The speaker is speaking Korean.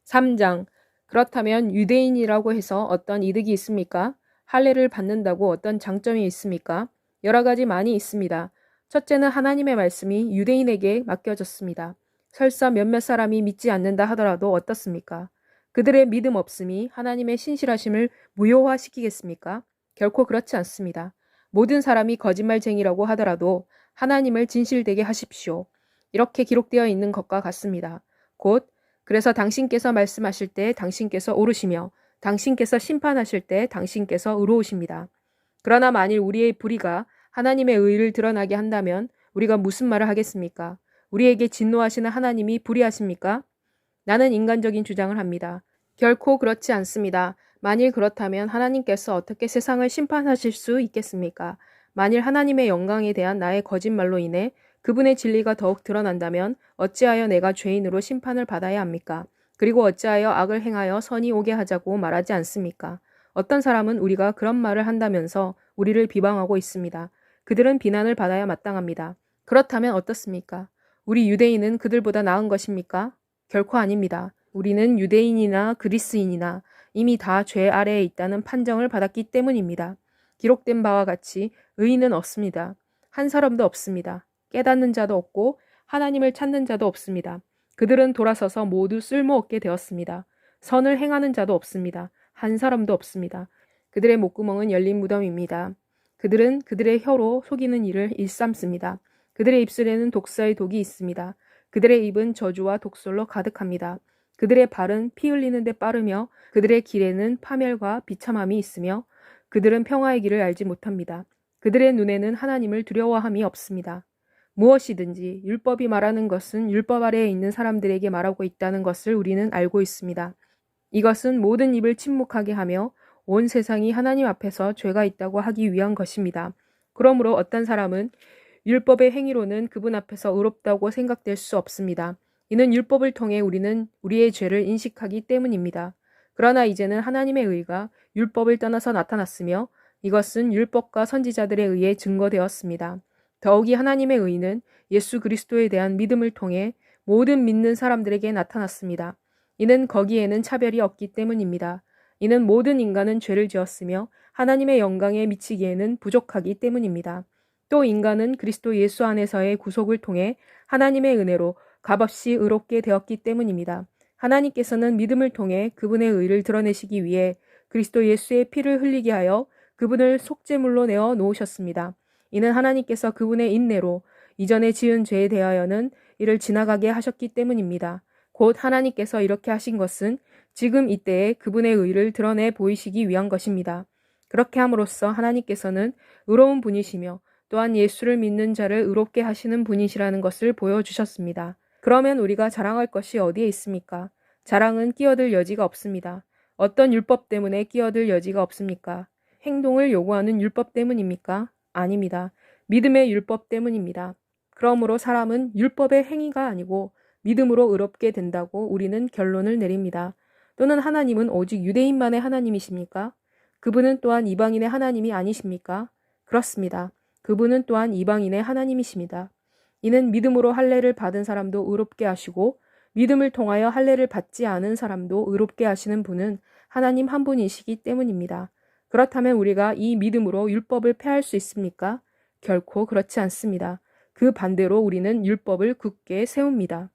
3장. 그렇다면 유대인이라고 해서 어떤 이득이 있습니까? 할례를 받는다고 어떤 장점이 있습니까? 여러 가지 많이 있습니다. 첫째는 하나님의 말씀이 유대인에게 맡겨졌습니다. 설사 몇몇 사람이 믿지 않는다 하더라도 어떻습니까? 그들의 믿음 없음이 하나님의 신실하심을 무효화시키겠습니까? 결코 그렇지 않습니다. 모든 사람이 거짓말쟁이라고 하더라도 하나님을 진실되게 하십시오. 이렇게 기록되어 있는 것과 같습니다. 곧 그래서 당신께서 말씀하실 때 당신께서 옳으시며 당신께서 심판하실 때 당신께서 의로우십니다. 그러나 만일 우리의 불의가 하나님의 의를 드러나게 한다면 우리가 무슨 말을 하겠습니까? 우리에게 진노하시는 하나님이 불의하십니까? 나는 인간적인 주장을 합니다. 결코 그렇지 않습니다. 만일 그렇다면 하나님께서 어떻게 세상을 심판하실 수 있겠습니까? 만일 하나님의 영광에 대한 나의 거짓말로 인해 그분의 진리가 더욱 드러난다면 어찌하여 내가 죄인으로 심판을 받아야 합니까? 그리고 어찌하여 악을 행하여 선이 오게 하자고 말하지 않습니까? 어떤 사람은 우리가 그런 말을 한다면서 우리를 비방하고 있습니다. 그들은 비난을 받아야 마땅합니다. 그렇다면 어떻습니까? 우리 유대인은 그들보다 나은 것입니까? 결코 아닙니다. 우리는 유대인이나 그리스인이나 이미 다 죄 아래에 있다는 판정을 받았기 때문입니다. 기록된 바와 같이 의인은 없습니다. 한 사람도 없습니다. 깨닫는 자도 없고 하나님을 찾는 자도 없습니다. 그들은 돌아서서 모두 쓸모없게 되었습니다. 선을 행하는 자도 없습니다. 한 사람도 없습니다. 그들의 목구멍은 열린 무덤입니다. 그들은 그들의 혀로 속이는 일을 일삼습니다. 그들의 입술에는 독사의 독이 있습니다. 그들의 입은 저주와 독설로 가득합니다. 그들의 발은 피 흘리는 데 빠르며 그들의 길에는 파멸과 비참함이 있으며 그들은 평화의 길을 알지 못합니다. 그들의 눈에는 하나님을 두려워함이 없습니다. 무엇이든지 율법이 말하는 것은 율법 아래에 있는 사람들에게 말하고 있다는 것을 우리는 알고 있습니다. 이것은 모든 입을 침묵하게 하며 온 세상이 하나님 앞에서 죄가 있다고 하기 위한 것입니다. 그러므로 어떤 사람은 율법의 행위로는 그분 앞에서 의롭다고 생각될 수 없습니다. 이는 율법을 통해 우리는 우리의 죄를 인식하기 때문입니다. 그러나 이제는 하나님의 의가 율법을 떠나서 나타났으며 이것은 율법과 선지자들에 의해 증거되었습니다. 더욱이 하나님의 의는 예수 그리스도에 대한 믿음을 통해 모든 믿는 사람들에게 나타났습니다. 이는 거기에는 차별이 없기 때문입니다. 이는 모든 인간은 죄를 지었으며 하나님의 영광에 미치기에는 부족하기 때문입니다. 또 인간은 그리스도 예수 안에서의 구속을 통해 하나님의 은혜로 값없이 의롭게 되었기 때문입니다. 하나님께서는 믿음을 통해 그분의 의를 드러내시기 위해 그리스도 예수의 피를 흘리게 하여 그분을 속죄물로 내어 놓으셨습니다. 이는 하나님께서 그분의 인내로 이전에 지은 죄에 대하여는 이를 지나가게 하셨기 때문입니다. 곧 하나님께서 이렇게 하신 것은 지금 이때에 그분의 의를 드러내 보이시기 위한 것입니다. 그렇게 함으로써 하나님께서는 의로운 분이시며 또한 예수를 믿는 자를 의롭게 하시는 분이시라는 것을 보여주셨습니다. 그러면 우리가 자랑할 것이 어디에 있습니까? 자랑은 끼어들 여지가 없습니다. 어떤 율법 때문에 끼어들 여지가 없습니까? 행동을 요구하는 율법 때문입니까? 아닙니다. 믿음의 율법 때문입니다. 그러므로 사람은 율법의 행위가 아니고 믿음으로 의롭게 된다고 우리는 결론을 내립니다. 또는 하나님은 오직 유대인만의 하나님이십니까? 그분은 또한 이방인의 하나님이 아니십니까? 그렇습니다. 그분은 또한 이방인의 하나님이십니다. 이는 믿음으로 할례를 받은 사람도 의롭게 하시고 믿음을 통하여 할례를 받지 않은 사람도 의롭게 하시는 분은 하나님 한 분이시기 때문입니다. 그렇다면 우리가 이 믿음으로 율법을 폐할 수 있습니까? 결코 그렇지 않습니다. 그 반대로 우리는 율법을 굳게 세웁니다.